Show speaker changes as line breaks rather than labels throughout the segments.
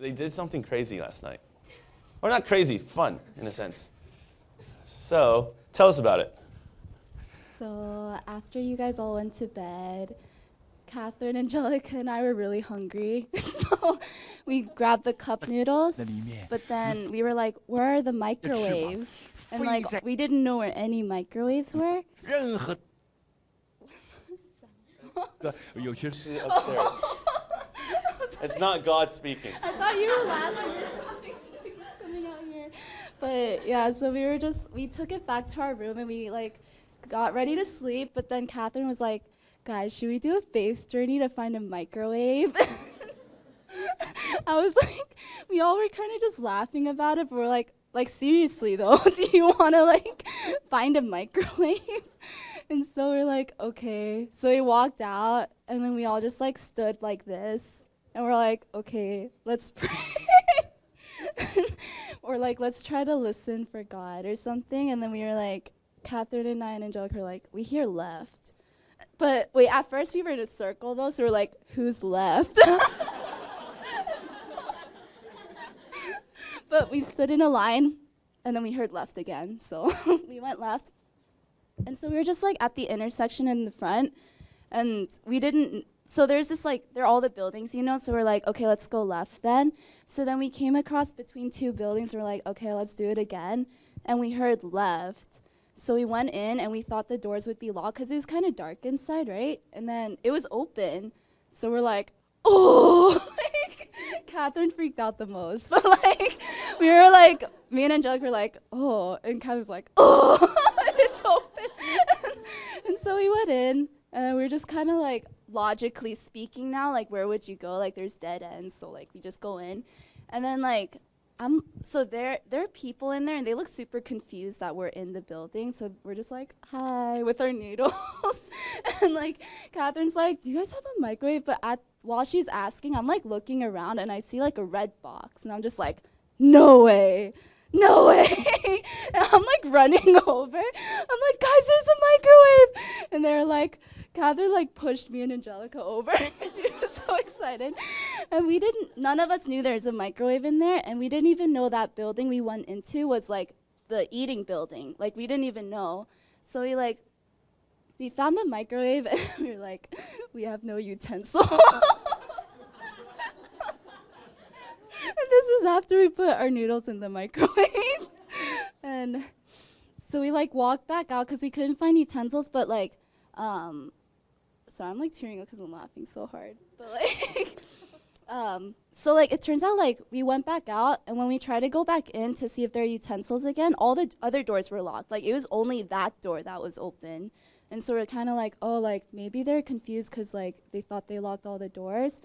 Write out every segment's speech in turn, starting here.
they did something crazy last night. Or not crazy, fun, in a sense. So, tell us about it.
So after you guys all went to bed, Catherine, Angelica, and I were really hungry. So we grabbed the cup noodles, but then we were like, where are the microwaves? And like, we didn't know where any microwaves were.
She's upstairs. It's not God speaking.
I thought you were laughing. There's something coming out here. But yeah, so we took it back to our room and we like got ready to sleep, but then Catherine was like, guys, should we do a faith journey to find a microwave? I was like, we all were kind of just laughing about it, but we're like seriously though, do you want to like find a microwave? And so we're like, okay. So we walked out and then we all just like stood like this and we're like, okay, let's pray. Or like, let's try to listen for God or something. And then we were like, Catherine and I and Angelica were like, we hear left. But wait, at first we were in a circle though, so we're like, who's left? But we stood in a line and then we heard left again. So we went left. And so we were just like at the intersection in the front and we didn't, so there's this like, they're all the buildings, you know, so we're like, okay, let's go left then. So then we came across between two buildings, we're like, okay, let's do it again. And we heard left. So we went in and we thought the doors would be locked because it was kind of dark inside, right? And then it was open. So we're like, oh, like, Catherine freaked out the most. But like, we were like, me and Angelica were like, oh, and Catherine was like, oh, it's open. And so we went in and we were just kind of like logically speaking now, like, where would you go? Like, there's dead ends. So like, we just go in. And then like, so there are people in there and they look super confused that we're in the building. So we're just like, hi, with our noodles. And like, Catherine's like, do you guys have a microwave? But while she's asking, I'm like looking around and I see like a red box. And I'm just like, no way, no way. And I'm like running over. I'm like, guys, there's a microwave. And they're like, Catherine like pushed me and Angelica over. She was so excited. And none of us knew there's a microwave in there, and we didn't even know that building we went into was like the eating building. Like we didn't even know. So we found the microwave and we were like, we have no utensil. And this is after we put our noodles in the microwave. And so we like walked back out because we couldn't find utensils, but like, sorry, I'm like tearing up because I'm laughing so hard. But like, so like it turns out like we went back out and when we tried to go back in to see if there are utensils again, all the other doors were locked. Like it was only that door that was open. And so we're kind of like, oh, like maybe they're confused because like they thought they locked all the doors.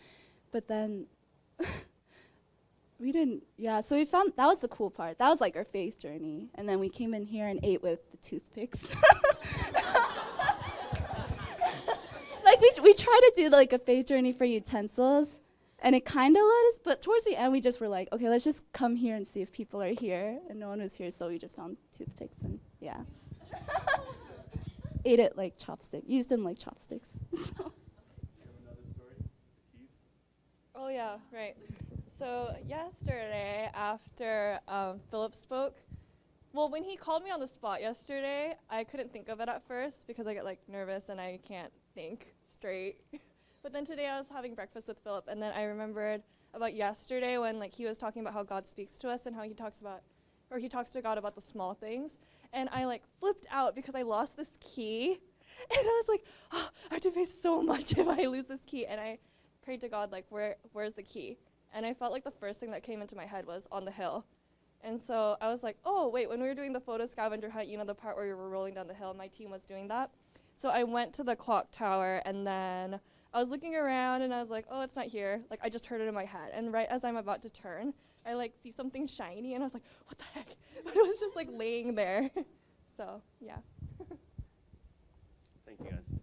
But then we didn't, yeah, so we found, that was the cool part. That was like our faith journey. And then we came in here and ate with the toothpicks. Like we tried to do like a faith journey for utensils, and it kind of led us, but towards the end we just were like, okay, let's just come here and see if people are here, and no one was here, so we just found toothpicks and yeah. Ate it like chopsticks, used them like chopsticks.
You have another story? The keys?
Oh yeah, right. So yesterday after Philip spoke, well, when he called me on the spot yesterday, I couldn't think of it at first because I get like nervous and I can't think straight. But then today I was having breakfast with Philip and then I remembered about yesterday when like he was talking about how God speaks to us and how he talks to God about the small things. And I like flipped out because I lost this key. And I was like, oh, I have to pay so much if I lose this key. And I prayed to God like, where's the key? And I felt like the first thing that came into my head was on the hill. And so I was like, oh, wait, when we were doing the photo scavenger hunt, you know, the part where we were rolling down the hill, my team was doing that. So I went to the clock tower, and then I was looking around, and I was like, oh, it's not here. Like, I just heard it in my head. And right as I'm about to turn, I, like, see something shiny, and I was like, what the heck? But it was just, like, laying there. So, yeah.
Thank you, guys.